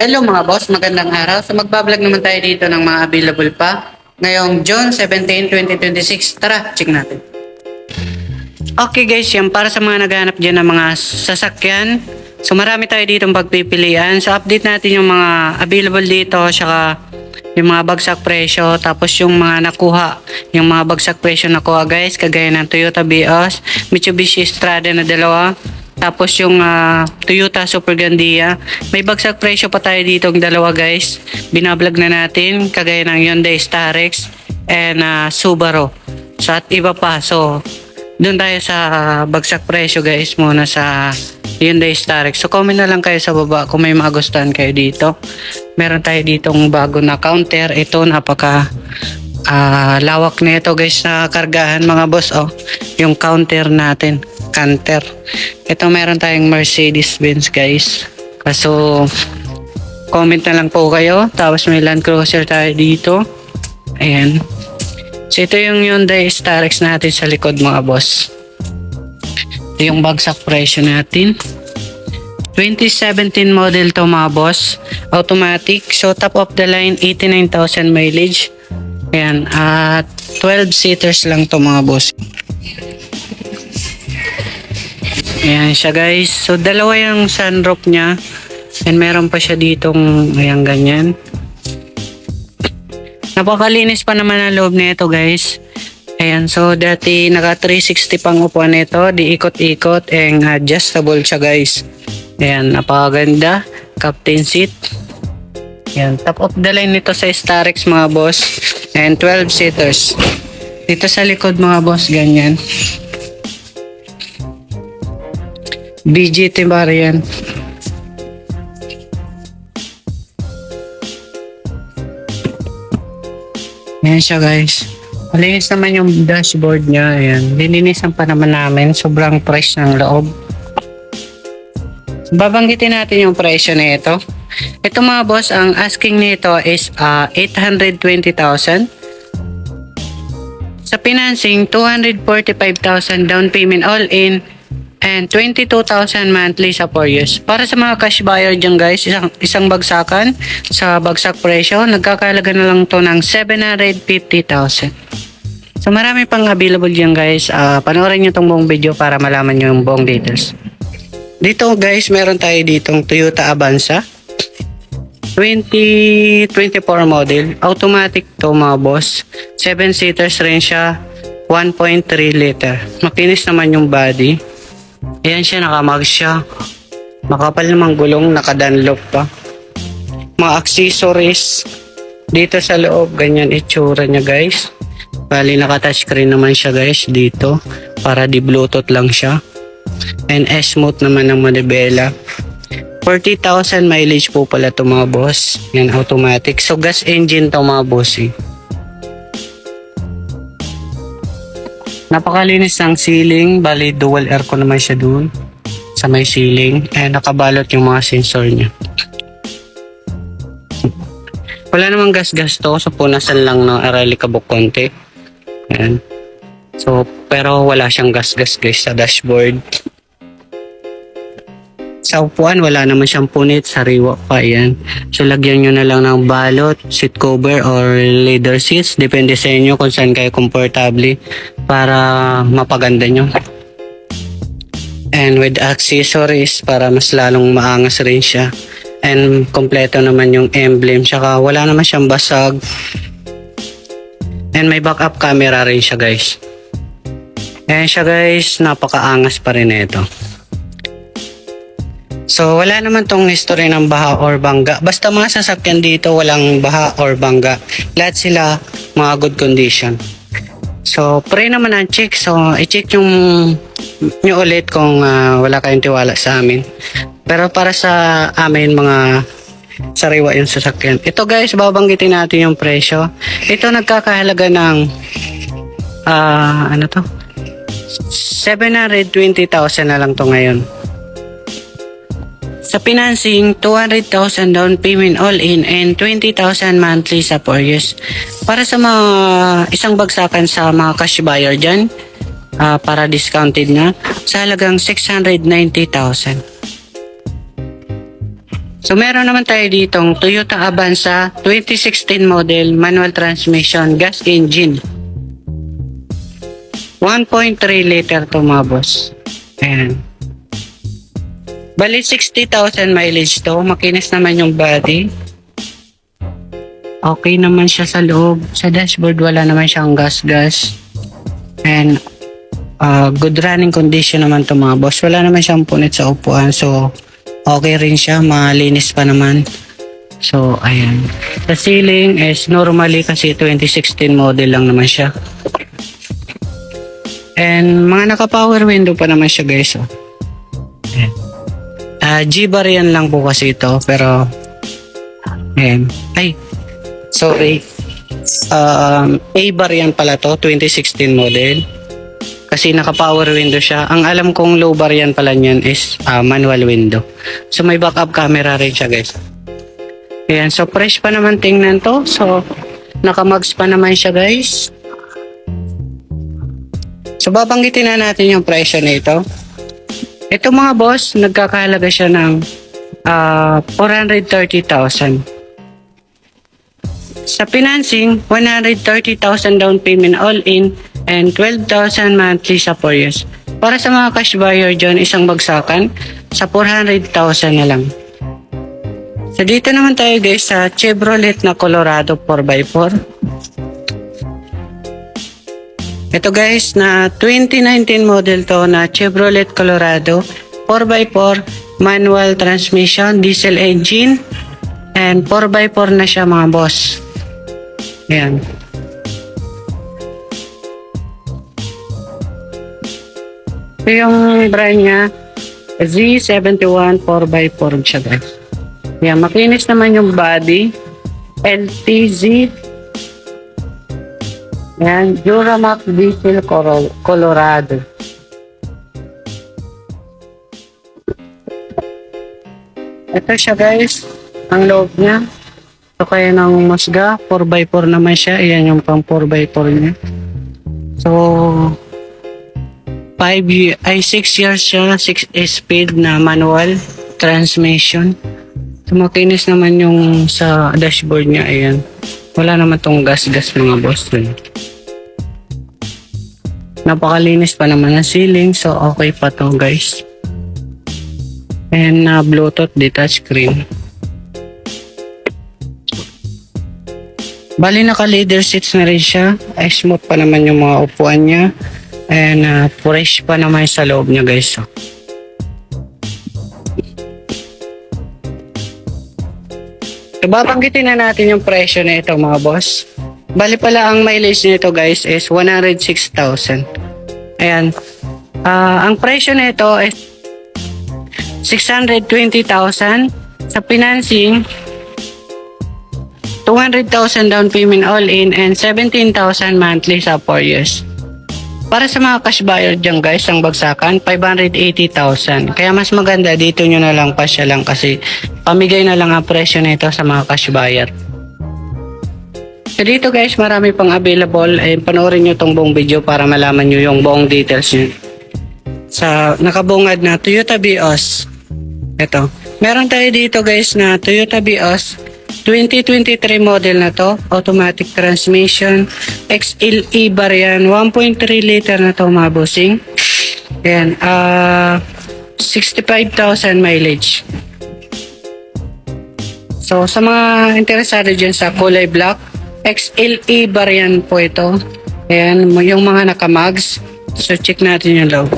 Hello mga boss, magandang araw. So magbablog naman tayo dito ng mga available pa. Ngayong June 17, 2026. Tara, check natin. Okay guys, yan para sa mga naghahanap dyan ng mga sasakyan. So marami tayo dito pagpipilian. So update natin yung mga available dito, saka yung mga bagsak presyo, tapos yung mga nakuha, yung mga bagsak presyo nakuha guys, kagaya ng Toyota Vios, Mitsubishi Strada na dalawa, tapos yung Toyota Super Gandia. May bagsak presyo pa tayo dito ng dalawa guys, binablog na natin, kagaya ng Hyundai Starex and Subaru. So at iba pa, so doon tayo sa bagsak presyo guys muna sa Hyundai Starex. So comment na lang kayo sa baba kung may magustuhan kayo dito. Meron tayo ditong bago na counter. Ito napaka lawak na ito guys na kargahan mga boss. Oh, yung counter natin. Canter. Ito meron tayong Mercedes-Benz guys. So comment na lang po kayo. Tapos may Land Cruiser tayo dito. Ayan. So ito yung Hyundai Starex natin sa likod mga boss. Ito yung bagsak presyo natin. 2017 model to mga boss. Automatic. So top of the line 89,000 mileage. Ayan. At 12 seaters lang to mga boss. Ayan siya guys. So dalawa yung sunroof niya. And meron pa siya ditong ayan ganyan. Napakalinis pa naman ang loob nito guys. Ayan, so dati naka 360 pang upuan nito, di ikot-ikot, and adjustable siya guys. Ayan, napakaganda, captain seat. Ayan, top of the line nito sa Starex mga boss, and 12 seaters. Dito sa likod mga boss, ganyan. BGT variant. Ayan siya guys. Malinis naman yung dashboard niya. Ayan. Lilinisan pa naman namin. Sobrang fresh ng loob. Babanggitin natin yung presyo na ito. Ito mga boss, ang asking nito is 820,000. Sa financing, 245,000 down payment all in. And 22,000 monthly sa 4 years. Para sa mga cash buyer dyan guys, isang bagsakan sa bagsak presyo, nagkakalaga na lang to ng 750,000. So marami pang available dyan guys. Panoorin nyo tong buong video para malaman nyo yung buong details. Dito guys, meron tayo ditong Toyota Avanza. 2024 model. Automatic to mga boss. 7 seaters rin siya. 1.3 liter. Makinis naman yung body. Ayan siya, nakamag siya. Makapal namang gulong, nakadanlop pa. Mga accessories dito sa loob, ganyan itsura niya guys. Bali naka-touchscreen naman siya guys dito, para di bluetooth lang siya. And S-mode naman ng manibela. 40,000 mileage po pala to mga boss. Yan, automatic. So gas engine to mga boss eh. Napakalinis ng ceiling, bali dual aircon naman siya dun sa may ceiling, and nakabalot yung mga sensor niya. Wala namang gas-gas to, so punasan lang ng arali kabok konti. Ayan. So pero wala siyang gas-gas guys sa dashboard. Sa upuan wala naman siyang punit, sariwa pa yan. So lagyan nyo na lang ng balot, seat cover or leather seats, depende sa inyo kung saan kayo komportable para mapaganda nyo. And with accessories para mas lalong maangas rin siya. And kompleto naman yung emblem, tsaka wala naman siyang basag. And may backup camera rin siya guys. Ayan siya guys, napakaangas pa rin ito. So wala naman tong history ng baha or bangga. Basta mga sasakyan dito walang baha or bangga. Lahat sila mga good condition. So pray naman ang check. So i-check yung nyo ulit kung wala kayong tiwala sa amin. Pero para sa amin mga sariwa yung sasakyan. Ito guys, babanggitin natin yung presyo. Ito nagkakahalaga ng 720,000 na lang to ngayon. Sa financing, 200,000 down payment all in and 20,000 monthly sa 4 years. Para sa mga isang bagsakan sa mga cash buyer dyan, para discounted na, sa halagang 690,000. So meron naman tayo ditong Toyota Avanza 2016 model, manual transmission, gas engine. 1.3 liter to mga boss. Ayan. Bali 60,000 mileage to. Makinis naman yung body. Okay naman siya sa loob. Sa dashboard wala naman siyang gas-gas. And good running condition naman to mga boss. Wala naman siyang punit sa upuan. So okay rin siya, malinis pa naman. So, ayan. The ceiling is normally kasi 2016 model lang naman siya. And mga naka-power window pa naman siya guys. Oh. Ayan. G-bar yan lang po kasi ito. Pero, ayan. Ay, sorry. A-bar yan pala to, 2016 model. Kasi naka-power window siya. Ang alam kong low bar yan pala niyan is manual window. So may backup camera rin siya guys. Ayan, so fresh pa naman tingnan to. So naka-mags pa naman siya guys. So babanggitin na natin yung presyo na ito. Ito mga boss, nagkakahalaga siya ng 430,000. Sa financing, 130,000 down payment all in and 12,000 monthly sa 4 years. Para sa mga cash buyer dyan, isang bagsakan sa 400,000 na lang. So dito naman tayo guys sa Chevrolet na Colorado 4x4. Ito guys na 2019 model to na Chevrolet Colorado 4x4 manual transmission, diesel engine, and 4x4 na siya mga boss. Ayan. Ito yung brand niya, Z71 4x4 siya guys. Ayan, makinis naman yung body. LTZ. Ayan, Duramax Diesel Colorado. Ito siya guys, ang loob niya. Ito kaya ng Mazda, 4x4 naman siya. Ayan yung pang 4x4 niya. So, 6 years siya, 6 speed na manual transmission. So, makinis naman yung sa dashboard niya. Ayan. Wala naman tong gas-gas mga boss. Napakalinis pa naman ang ceiling. So, okay pa to guys. And Bluetooth detached screen. Bali naka leather seats na rin siya. Ay smooth pa naman yung mga upuan niya. And fresh pa naman sa loob niya guys. So, babanggitin na natin yung presyo na ito mga boss. Bali pala ang mileage nito guys is 106,000. Ayan. Ang presyo na ito is 620,000. Sa financing, 200,000 down payment all in and 17,000 monthly sa 4 years. Para sa mga cash buyer dyan guys, ang bagsakan, 580,000. Kaya mas maganda dito nyo na lang pasya lang kasi pamigay na lang ang presyo nito sa mga cash buyer. So dito guys, marami pang available. Panoorin nyo tong buong video para malaman nyo yung buong details nyo. Sa nakabungad na Toyota Vios. Ito. Meron tayo dito guys na Toyota Vios 2023 model na to, automatic transmission, XLE bar yan, 1.3 liter na to mga bossing. Ayan, 65,000 mileage. So sa mga interesado dyan sa kulay black, XLE bar yan po ito. Ayan, yung mga nakamags. So check natin yung loob.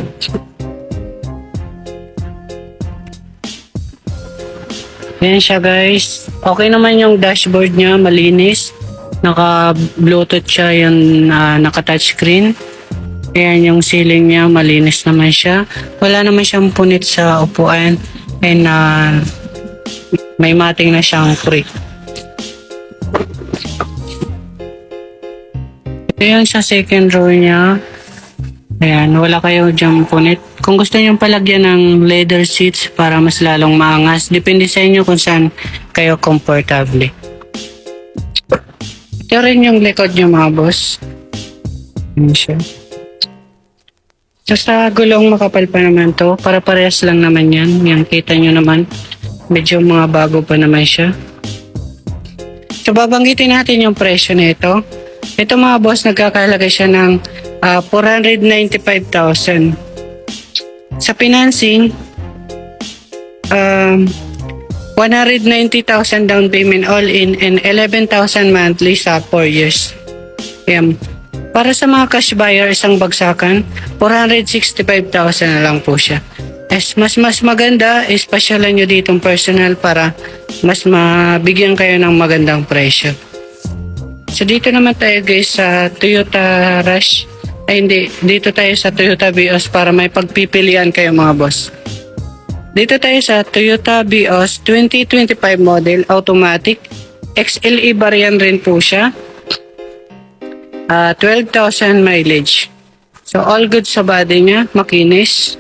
Ayan siya guys. Okay naman yung dashboard niya, malinis. Naka-bluetooth siya, yung naka-touchscreen. Ayan yung ceiling niya, malinis naman siya. Wala naman siyang punit sa upuan. And may mating na siyang creak. Ayan sa second row niya. Ayan, wala kayo dyan punit. Kung gusto nyo palagyan ng leather seats para mas lalong maangas, depende sa inyo kung saan kayo comfortable. Ito rin yung likod nyo mga boss. Ayan siya. So sa gulong makapal pa naman to, para parehas lang naman yan. Yan, kita nyo naman. Medyo mga bago pa naman siya. So babanggitin natin yung presyo nito. Ito mga boss, nagkakahalaga siya ng 495,000. Sa financing, 190,000 down payment all in and 11,000 monthly sa 4 years. Ayan. Para sa mga cash buyer, isang bagsakan, 465,000 na lang po siya. Mas maganda, ispasyalan nyo ditong personal para mas mabigyan kayo ng magandang presyo. So dito naman tayo guys sa Toyota Rush. Ay hindi, dito tayo sa Toyota Vios para may pagpipilian kayo mga boss. Dito tayo sa Toyota Vios 2025 model, automatic. XLE variant rin po siya. 12,000 mileage. So all good sa body niya, makinis.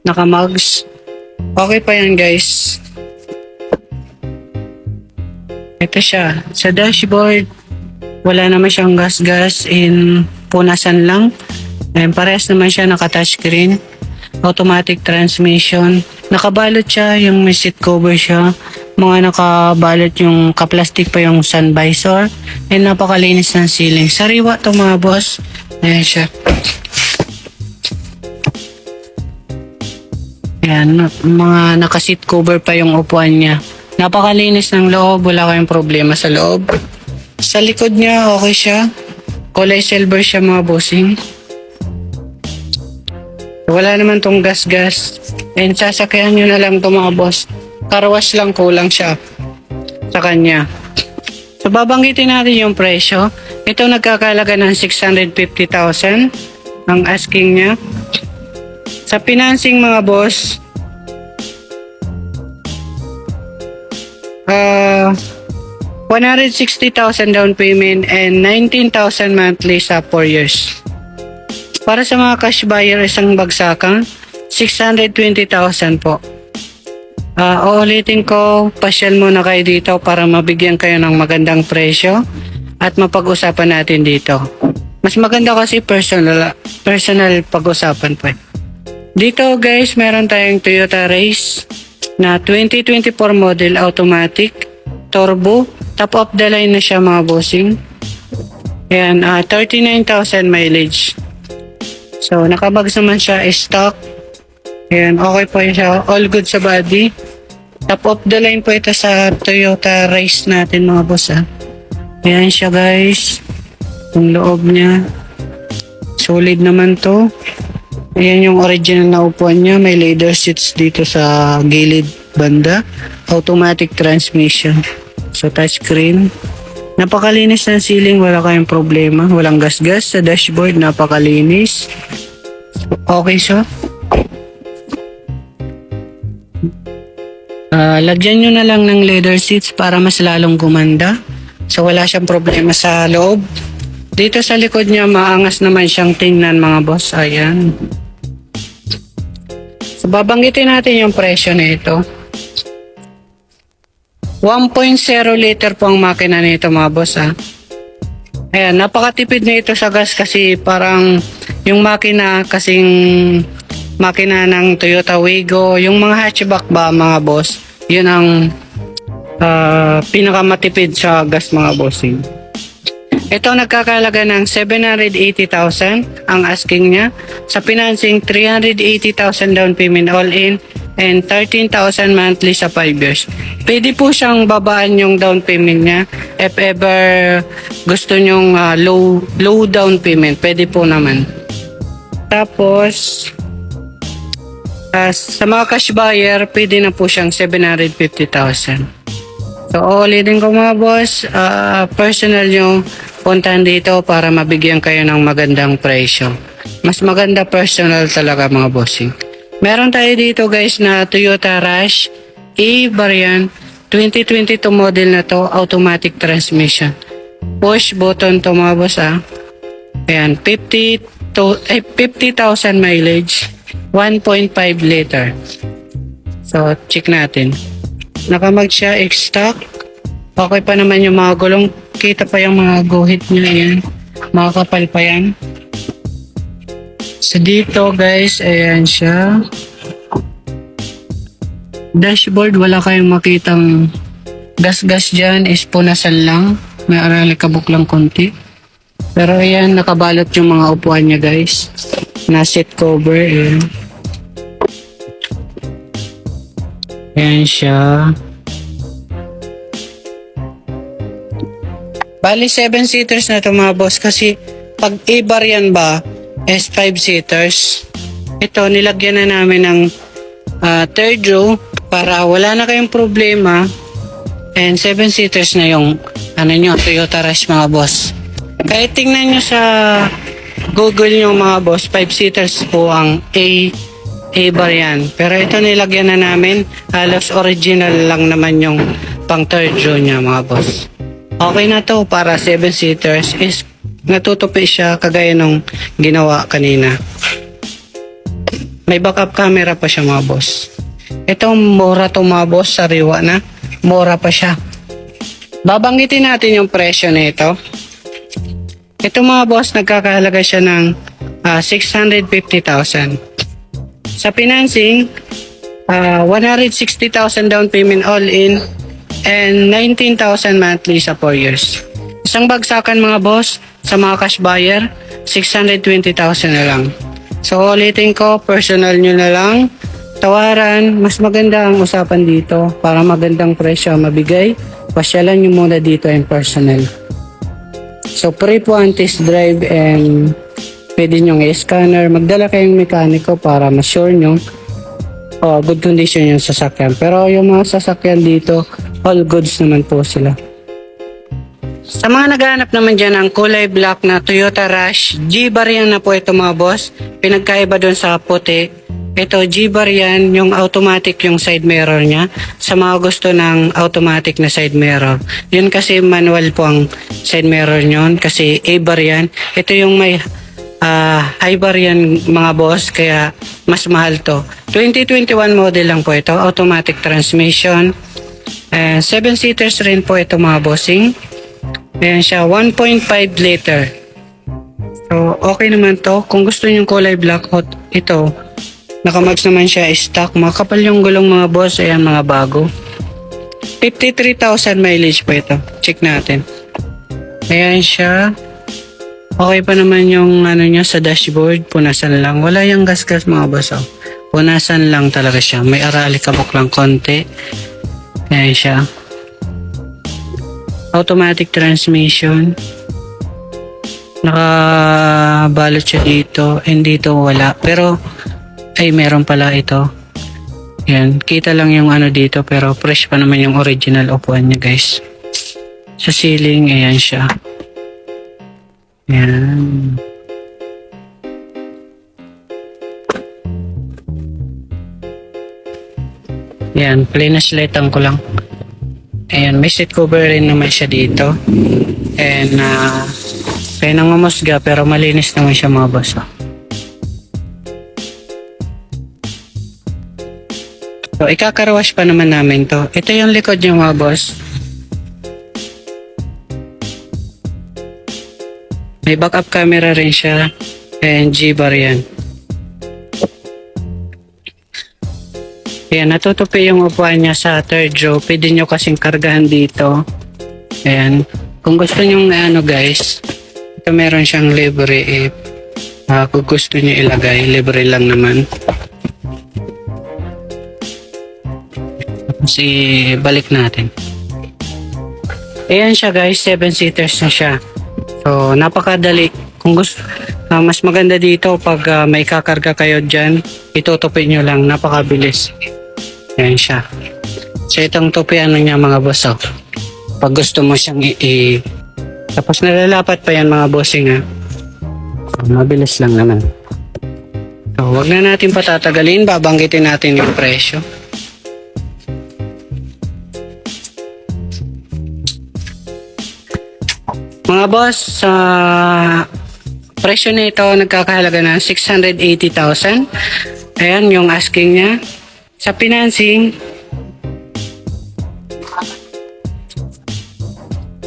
Naka-mugs. Okay pa yan guys. Ito siya. Sa dashboard, wala naman siyang gas-gas in punasan lang. And parehas naman siya naka-touchscreen. Automatic transmission. Nakabalot siya, yung may seat cover siya. Mga nakabalot yung kaplastic pa yung sun visor. And napakalinis ng ceiling. Sariwa to mga boss. Ayan siya. Ayan, mga naka-seat cover pa yung upuan niya. Napakalinis ng loob, wala kayong problema sa loob. Sa likod niya, okay siya. Kulay silver siya mga bossing. Wala naman tong gas-gas. And sasakyan nyo na lang to mga boss. Car wash lang kulang siya sa kanya. So babanggitin natin yung presyo. Ito nagkakalaga ng 650,000 ang asking niya. Sa financing mga boss, 160,000 down payment and 19,000 monthly sa 4 years. Para sa mga cash buyer, isang bagsakan, 620,000 po. Uulitin ko, pasyal muna kayo dito para mabigyan kayo ng magandang presyo at mapag-usapan natin dito. Mas maganda kasi personal pag-usapan po. Dito guys, meron tayong Toyota Race na 2024 model, automatic, turbo, top of the line na siya mga bossing. Ayan, 39,000 mileage. So, nakabags naman siya, stock. Ayan, okay po siya, all good sa body. Top of the line po ito sa Toyota Race natin mga boss ha. Ayan siya guys, yung loob niya. Solid naman to. Ayan yung original na upuan niya. May leather seats dito sa gilid banda. Automatic transmission. So touchscreen. Napakalinis ng ceiling. Wala kayong problema. Walang gas-gas sa dashboard. Napakalinis. Okay siya. Lagyan nyo na lang ng leather seats para mas lalong gumanda. So wala siyang problema sa loob. Dito sa likod niya maangas naman siyang tingnan mga boss. Ayan. So, babanggitin natin yung presyo nito. 1.0 liter po ang makina nito mga boss ha. Ayan, napakatipid na ito sa gas kasi parang yung makina kasing makina ng Toyota Wigo, yung mga hatchback ba mga boss, yun ang pinakamatipid sa gas mga bossing. Ito nagkakalaga ng 780,000 ang asking niya. Sa financing, 380,000 down payment all in and 13,000 monthly sa 5 years. Pwede po siyang babaan yung down payment niya if ever gusto nyong low down payment. Pwede po naman. Tapos, sa mga cash buyer, pwede na po siyang 750,000. So, ulitin ko mga boss, personal nyo puntahan dito para mabigyan kayo ng magandang presyo. Mas maganda personal talaga mga bossing. Meron tayo dito guys na Toyota Rush E variant 2022 model na to, automatic transmission. Push button to mga boss ha. Ayan, 50,000 mileage, 1.5 liter. So, check natin. Nakamag siya, X-stock. Okay pa naman yung mga gulong. Kita pa yung mga guhit niya yan. Makakapal pa yan. So dito guys, ayan siya. dashboard, wala kayong makitang gas-gas dyan, is punasan lang. May aralikabok lang konti. Pero ayan, nakabalot yung mga upuan niya guys. Na seat cover, ayan. Ayan siya. Bali 7-seaters na ito mga boss, kasi pag A-bar yan ba is 5-seaters. Ito nilagyan na namin ng third row para wala na kayong problema, and 7-seaters na yung Toyota Rush mga boss. Kahit tingnan nyo sa Google nyo mga boss, 5-seaters po ang A-bar yan. Pero ito nilagyan na namin, halos original lang naman yung pang third row niya mga boss. Okay na to para 7-seaters, is natutupi siya kagaya nung ginawa kanina. May backup camera pa siya mga boss. Ito mura to mga boss, sariwa na. Mura pa siya. Babanggitin natin yung presyo nito. Ito mga boss, nagkakahalaga siya ng 650,000. Sa financing, 160,000 down payment all in, and 19,000 monthly sa 4 years. Isang bagsakan mga boss, sa mga cash buyer, 620,000 na lang. So ulitin ko, personal nyo na lang, tawaran, mas maganda ang usapan dito para magandang presyo mabigay. Pasyalan nyo muna dito in personal. So free po ang test drive, and pwede nyo i-scanner. Magdala kayong mekaniko para ma-sure nyo good condition yung sasakyan. Pero yung mga sasakyan dito, all goods naman po sila. Sa mga naghahanap naman dyan ng kulay black na Toyota Rush, G-Bar yan na po ito mga boss. Pinagkaiba doon sa puti. Ito G-Bar yan, yung automatic yung side mirror niya. Sa mga gusto ng automatic na side mirror. Yun kasi manual po ang side mirror nyon, kasi A-Bar yan. Ito yung may high bar yan mga boss, kaya mas mahal to. 2021 model lang po ito, automatic transmission. 7-seaters rin po ito mga bossing. Ayan siya, 1.5 liter. So okay naman to. Kung gusto nyo kulay black, ito nakamags naman siya, stock. Makapal yung gulong mga boss. Ayan, mga bago. 53,000 mileage po ito. Check natin. Ayan siya. Okay pa naman yung niya sa dashboard. Punasan lang. Wala yung gas-gas mga boss. Punasan lang talaga siya. May aralikabok lang konti. Ayan siya. Automatic transmission. Nakabalot siya dito. And dito wala. Pero ay meron pala ito. Ayan. Kita lang yung dito. Pero fresh pa naman yung original upuan niya guys. Sa ceiling. Ayan siya. Ayan. Ayan. Plain-slatan ko lang. Ayan, may seat cover rin naman siya dito. And kaya nangumusga pero malinis naman siya mga boss. So ikakarwash pa naman namin to. Ito yung likod niya mga boss. May backup camera rin siya. And G-bar yan. Ayan, natutupi yung upuan niya sa third row. Pwede nyo kasing kargahan dito. Ayan. Kung gusto nyo guys, ito meron siyang libre. Kung gusto nyo ilagay, libre lang naman. Tapos balik natin. Ayan siya guys, 7-seaters na siya. So, napakadali. Kung gusto, mas maganda dito pag may kakarga kayo dyan, itutupi nyo lang. Napakabilis. Ayan siya. So, itong tupi niya mga boss. Pag gusto mo siyang tapos nalalapat pa yan mga bossing So, mabilis lang naman. So, wag na natin patatagalin. Babanggitin natin yung presyo. Mga boss, sa presyo nito nagkakahalaga ng 680,000. Ayan yung asking niya. Sa financing,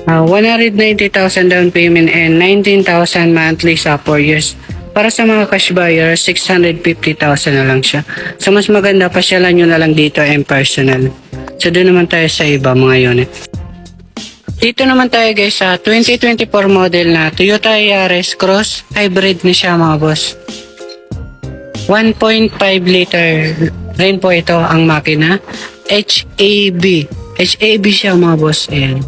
190,000 down payment and 19,000 monthly sa 4 years. Para sa mga cash buyer, 650,000 na lang siya. So mas maganda, pasyalan nyo na lang dito in personal. So doon naman tayo sa iba mga unit. Dito naman tayo guys sa 2024 model na Toyota Yaris Cross. Hybrid na siya mga boss. 1.5 liter rin po ito ang makina. HAB. HAB siya mga boss. Ayan.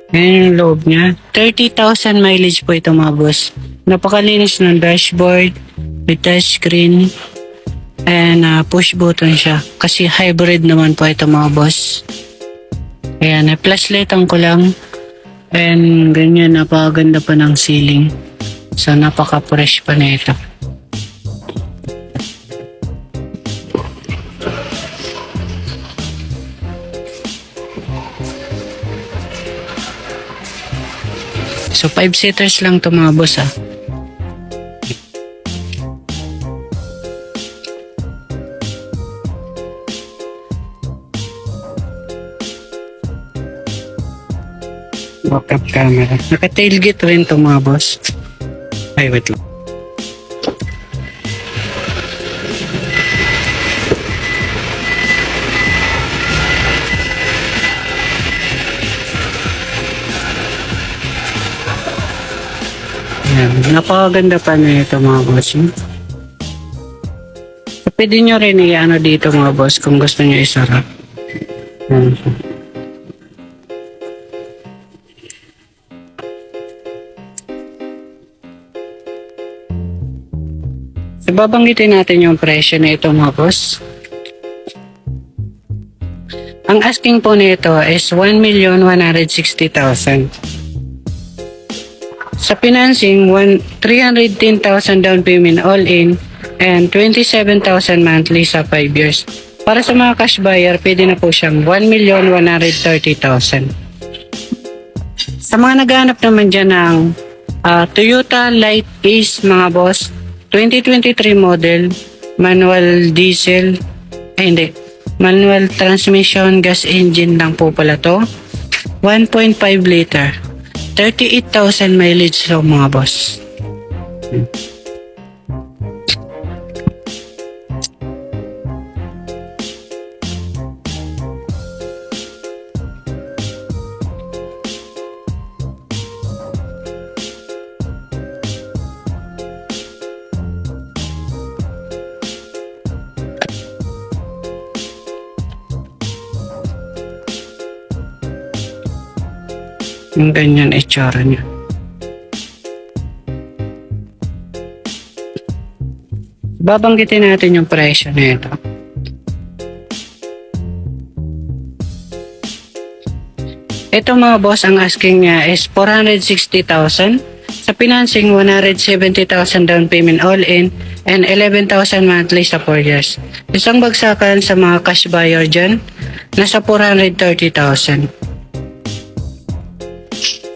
Ayan yung loob niya. 30,000 mileage po ito mga boss. Napakalinis ng dashboard. May touchscreen. And push button siya. Kasi hybrid naman po ito mga boss. Ayan, flashlight ang ko lang. And ganyan, napakaganda pa ng ceiling. So napaka-fresh pa na ito. So 5-seaters lang to mga boss ah. Backup camera. Naka-tailgate rin to mga boss. Ay, wait lang. Ayan. Napakaganda pa na ito mga boss. So, pwede nyo rin i-ano dito mga boss kung gusto nyo isara. Ayan. So, babanggitin natin yung presyo na ito mga boss. Ang asking po nito is 1,160,000. Sa financing, 310,000 down payment all in and 27,000 monthly sa 5 years. Para sa mga cash buyer, pwede na po siyang 1,130,000. Sa mga naghahanap naman dyan ng Toyota Light Ace mga boss, 2023 model, manual diesel, manual transmission, gas engine lang po pala to. 1.5 liter. 38,000 mileage lang mga boss. Yung ganyan itsura niya. Babanggitin natin yung presyo na ito. Ito mga boss, ang asking niya is 460,000. Sa financing, 170,000 down payment all in and 11,000 monthly sa 4 years. Isang bagsakan sa mga cash buyer dyan, nasa 430,000.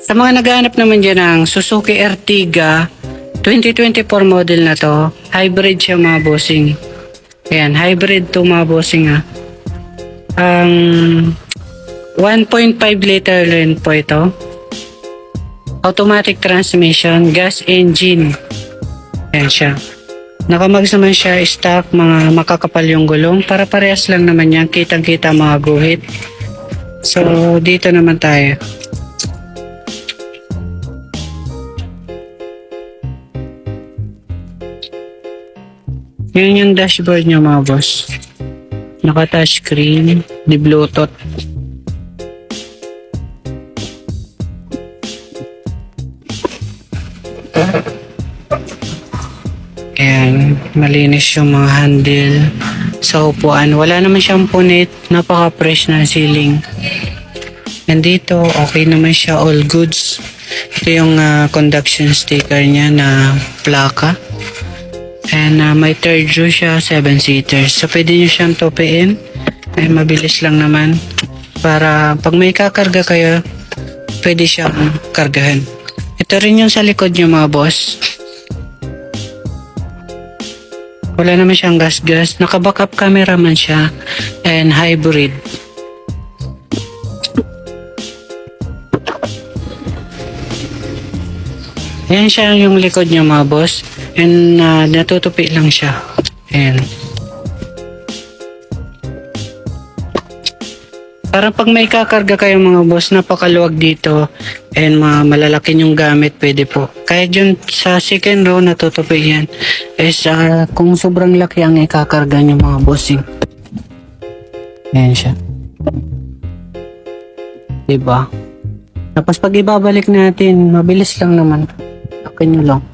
Sa mga naghahanap naman dyan ng Suzuki Ertiga 2024 model na to, hybrid siya mga bossing. Ayan, hybrid to mga bossing ha. 1.5 liter rin po ito. Automatic transmission, gas engine. Ayan siya. Nakamags naman siya, stock, mga makakapal yung gulong. Para parehas lang naman yan, kitang-kita mga guhit. So, dito naman tayo. Yan yung dashboard niya mga boss. Naka-touchscreen, di Bluetooth. Ayan, malinis yung mga handle sa upuan. Wala naman siyang punit, napaka-fresh na ceiling. And dito, okay naman siya, all goods. Ito yung conduction sticker niya na plaka. And may third row siya, 7-seaters. So pwede nyo siyang tupiin. Ay mabilis lang naman. Para pag may kakarga kayo, pwede siyang kargahan. Ito rin yung sa likod nyo mga boss. Wala naman siyang gas-gas. Naka-backup camera man siya. and hybrid. Ayan siya yung likod niya mga boss. And natutupi lang siya. Ayan. Parang pag may kakarga kayo mga boss, napakaluwag dito. And malalaki yung gamit, pwede po. Kahit yun sa second row, natutupi yan. Kung sobrang laki ang ikakarga nyo mga bossing. Ayan siya. Diba? Tapos pag ibabalik natin, mabilis lang naman. Okay nyo lang.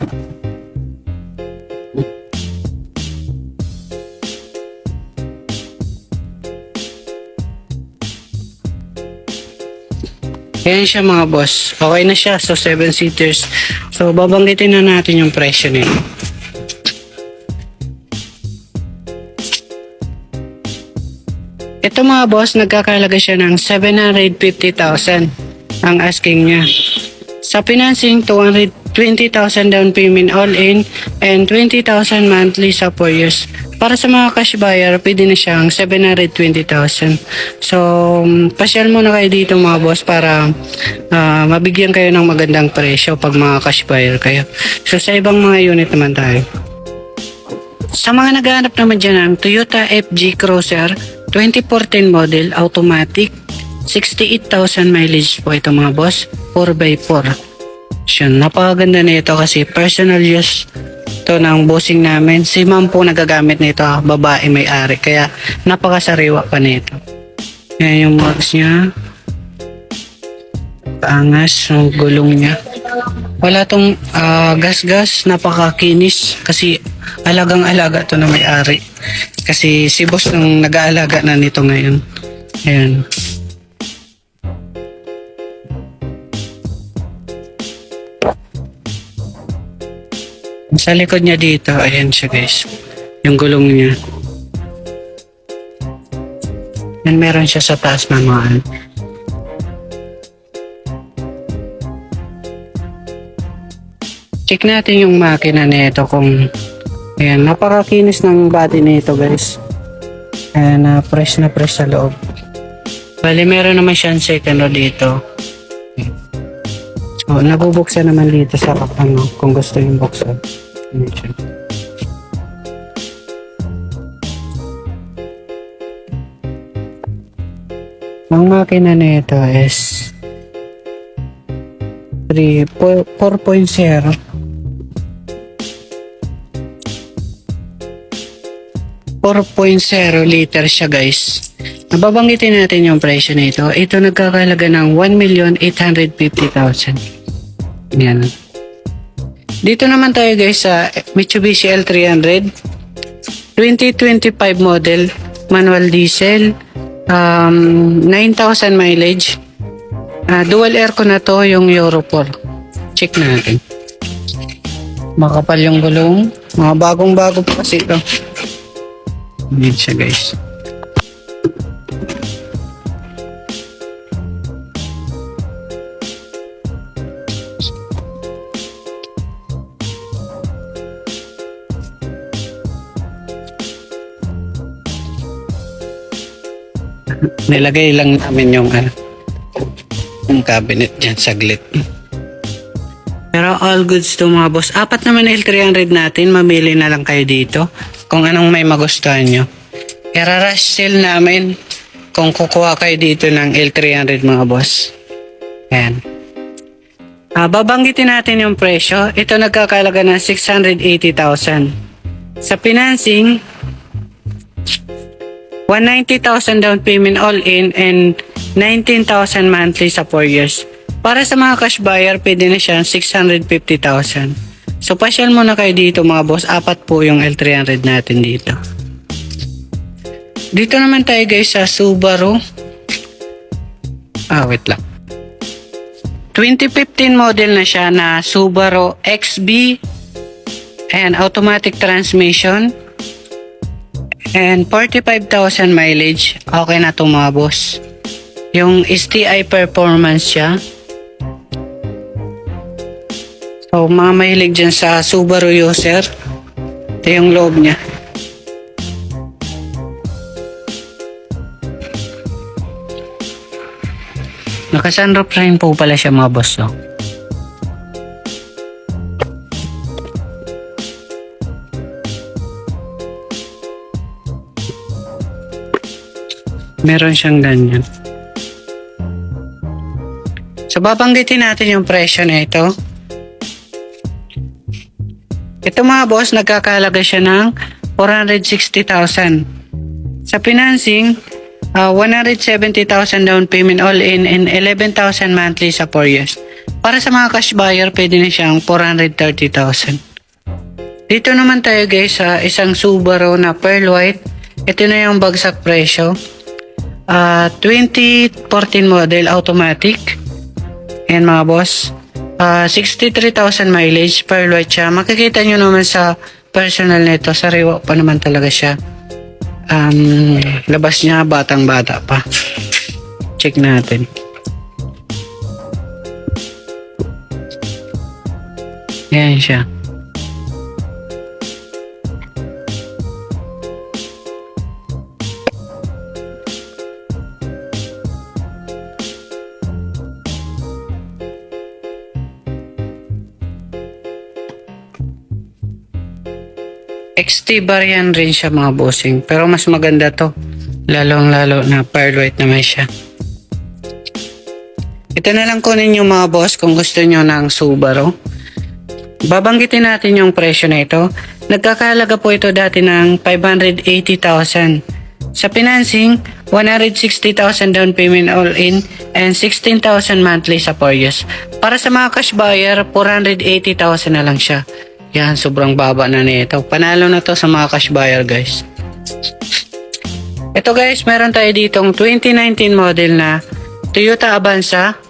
Ayan siya mga boss. Okay na siya. So 7 seaters. So babanggitin na natin yung presyo nito. Ito mga boss, nagkakalaga siya ng 750,000 ang asking niya. Sa financing, 220,000 down payment all in and 20,000 monthly sa 4 years. Para sa mga cash buyer, pwede na siyang 720,000. So, pasyal muna kayo dito mga boss para mabigyan kayo ng magandang presyo pag mga cash buyer kayo. So, sa ibang mga unit naman tayo. Sa mga naghahanap naman dyan ng Toyota FG Cruiser 2014 model, automatic, 68,000 mileage po ito mga boss, 4x4. Siya, napakaganda na ito kasi personal use to ng bossing namin. Si ma'am po nagagamit nito, babae may-ari, kaya napakasariwa pa nito. Yan yung mags niya. Paangas, yung gulong niya. Wala tong gas-gas, napakakinis kasi alagang-alaga to na may-ari. Kasi si boss nang nag-aalaga na nito ngayon. Ayan. Sa likod niya dito, ayan siya guys. Yung gulong niya. Yan, meron siya sa taas manual. Check natin yung makina nito kung ayan, napakakinis ng body nito guys. Ayan, fresh na fresh sa loob. Bali, meron naman siyang second row dito. So, nabubuksan naman dito sa ano, kung gusto yung buksan. Ayan siya. Ang makina nito is 4.0. 4.0 liter siya guys. Nababanggitin natin yung presyo nito. Ito nagkakalaga ng 1,850,000. Yan. Dito naman tayo guys sa Mitsubishi L300 2025 model, manual diesel, 9,000 mileage, dual aircon na to, yung Euro 4. Check natin. Makapal yung gulong, mga bagong-bago pa kasi ito. Yan siya guys. Nilagay lang namin yung cabinet dyan saglit. Pero all goods to mga boss. Apat naman na L300 natin. Mamili na lang kayo dito kung anong may magustuhan nyo. I-rush sale namin kung kukuha kayo dito ng L300 mga boss. Ayan. Babanggitin natin yung presyo. Ito nagkakalaga ng 680,000. Sa financing, 190,000 down payment all in and 19,000 monthly sa 4 years. Para sa mga cash buyer, pwede na siya 650,000. So, pasyal muna kayo dito mga boss. Apat po yung L300 natin dito. Dito naman tayo guys sa Subaru. Wait lang. 2015 model na siya na Subaru XB and automatic transmission. And 45,000 mileage. Okay na ito mga boss. Yung STI performance siya. So, mga mahilig dyan sa Subaru user. Ito yung loob niya. Naka-sunroof rin po pala siya mga boss. Oh. Meron siyang ganyan. So, babanggitin natin yung presyo na ito. Ito mga boss, nagkakahalaga siya ng 460,000. Sa financing, 170,000 down payment all in and 11,000 monthly sa 4 years. Para sa mga cash buyer, pwede na siyang 430,000. Dito naman tayo guys sa isang Subaru na pearl white. Ito na yung bagsak presyo. 2014 model automatic. Ayan mga boss. 63,000 mileage, pearl white siya. Makikita nyo naman sa personal nito. Sariwa pa naman talaga siya. Labas niya batang bata pa. Check natin. Ayan siya. XT variant rin siya mga bossing. Pero mas maganda to. Lalong-lalo na pearl white naman siya. Ito na lang kunin yung mga boss kung gusto nyo ng Subaru. Babanggitin natin yung presyo na ito. Nagkakahalaga po ito dati ng 580,000. Sa financing, 160,000 down payment all in and 16,000 monthly sa 4 years. Para sa mga cash buyer, 480,000 na lang siya. Yan, sobrang baba na nito. Panalo na to sa mga cash buyer guys. Ito guys, meron tayo ditong 2019 model na Toyota Avanza.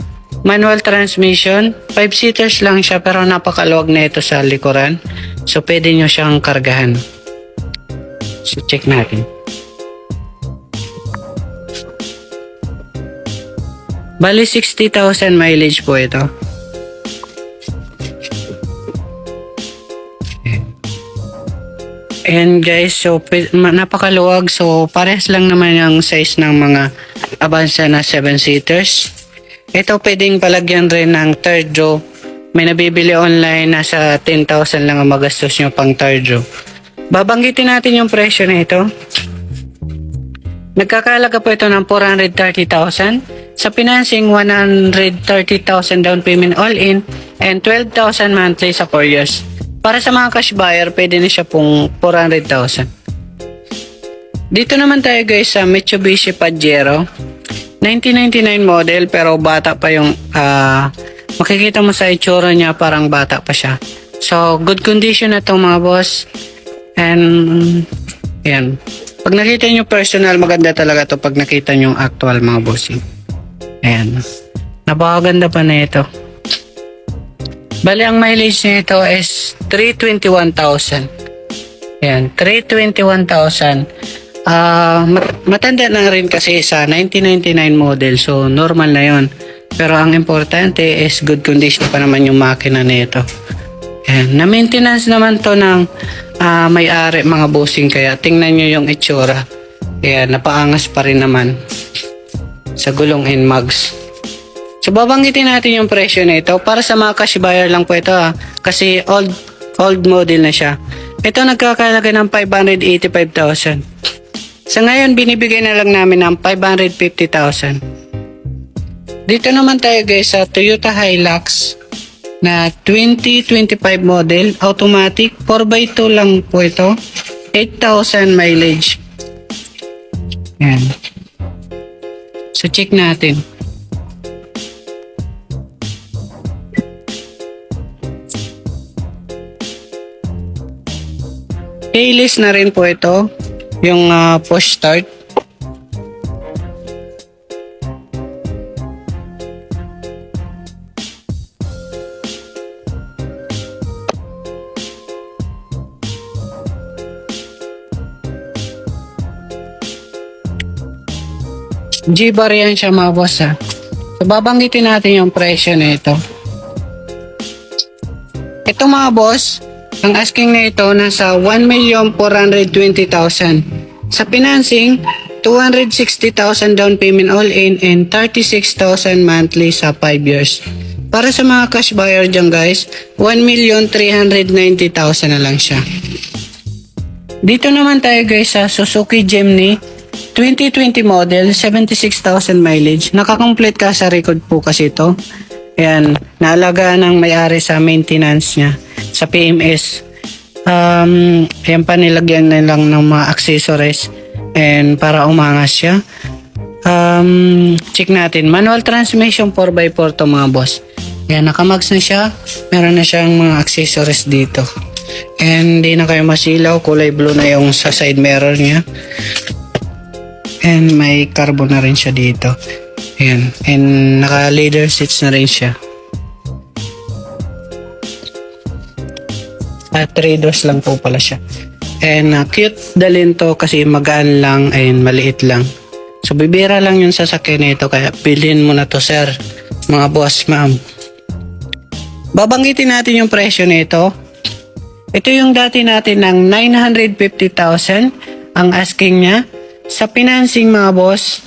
Manual transmission. 5 seaters lang siya pero napakaluwag na ito sa likuran. So pwede nyo siyang kargahan. So check natin. Bali 60,000 mileage po ito. And guys, so napakaluwag. So parehas lang naman yung size ng mga Avanza na 7-seaters. Ito pwedeng palagyan rin ng third row. May nabibili online, nasa 10,000 lang ang magastos nyo pang third row. Babanggitin natin yung presyo na ito. Nagkakalaga po ito ng 430,000. Sa financing, 130,000 down payment all in and 12,000 monthly sa 4 years. Para sa mga cash buyer, pwede na siya pong 400,000. Dito naman tayo guys sa Mitsubishi Pajero. 1999 model pero bata pa yung makikita mo sa itsura niya, parang bata pa siya. So, good condition na itong mga boss. And, yan. Pag nakita nyo personal, maganda talaga to pag nakita nyo actual mga bossing. Ayan. Napakaganda pa na ito. Bali, ang mileage nito is 321,000. Ayan, 321,000. Matanda na rin kasi sa 1999 model. So, normal na yon. Pero ang importante is good condition pa naman yung makina nito. Ayan, na-maintenance naman to ng may-ari mga bossing. Kaya tingnan nyo yung itsura. Ayan, napaangas pa rin naman sa gulong and mags. So, babanggitin natin yung presyo na ito. Para sa mga cash buyer lang po ito kasi old model na siya. Ito nagkakalaga ng 585,000. Sa ngayon, binibigay na lang namin ng 550,000. Dito naman tayo guys sa Toyota Hilux na 2025 model. Automatic. 4x2 lang po ito. 8,000 mileage. Yan. So, check natin. Keyless na rin po ito, yung push start. G-bar yan siya mga boss ha. So babanggitin natin yung presyo na ito. Ito mga boss, ang asking na ito nasa 1,420,000. Sa financing, 260,000 down payment all in and 36,000 monthly sa 5 years. Para sa mga cash buyer dyan guys, 1,390,000 na lang siya. Dito naman tayo guys sa Suzuki Jimny 2020 model, 76,000 mileage. Nakakomplete ka sa record po kasi ito. Ayan, naalagaan ng may-ari sa maintenance niya sa PMS. Ayan pa, nilagyan na lang ng mga accessories and para umangas siya. Check natin. Manual transmission 4x4 to mga boss. Ayan, nakamags na siya. Meron na siyang mga accessories dito. And hindi na kayo masilaw. Kulay blue na yung sa side mirror niya. And may carbon na rin siya dito. Ayan. And naka leather seats na rin siya. At 3 doors lang po pala siya. And cute dalhin to kasi magaan lang and maliit lang. So bibira lang yung sasakyan nito kaya bilhin mo na to sir. Mga boss, ma'am. Babanggitin natin yung presyo nito. Ito yung dati natin ng 950,000 ang asking niya. Sa financing mga boss,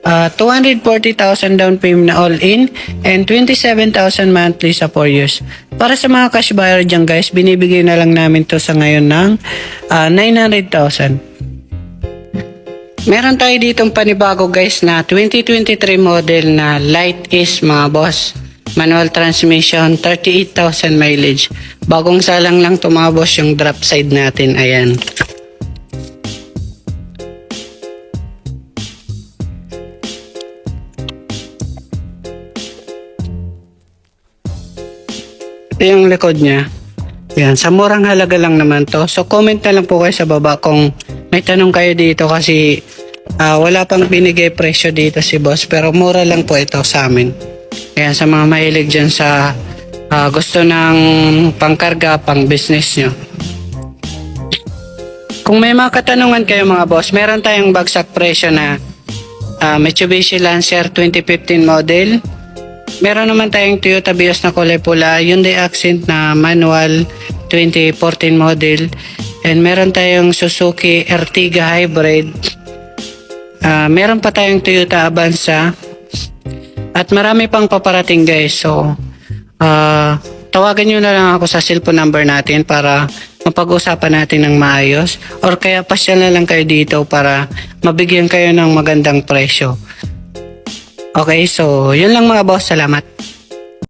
240,000 down payment na all in and 27,000 monthly sa 4 years. Para sa mga cash buyer dyan guys, binibigay na lang namin to sa ngayon ng 900,000. Meron tayo ditong panibago guys na 2023 model na Light Ace mga boss. Manual transmission, 38,000 mileage. Bagong salang lang to mga boss yung drop side natin. Ayan. Ito yung likod niya. Yan, sa murang halaga lang naman to. So comment na lang po kayo sa baba kung may tanong kayo dito kasi wala pang binigay presyo dito si boss pero mura lang po ito sa amin. Yan, sa mga mahilig dyan sa gusto ng pangkarga, pang business nyo. Kung may mga katanungan kayo mga boss, meron tayong bagsak presyo na Mitsubishi Lancer 2015 model. Meron naman tayong Toyota Vios na kulay pula, Hyundai Accent na manual 2014 model, and meron tayong Suzuki Ertiga Hybrid. Meron pa tayong Toyota Avanza at marami pang paparating guys. So tawagan nyo na lang ako sa cellphone number natin para mapag-usapan natin ng maayos, or kaya pasyal na lang kayo dito para mabigyan kayo ng magandang presyo. Okay, so yun lang mga boss, salamat.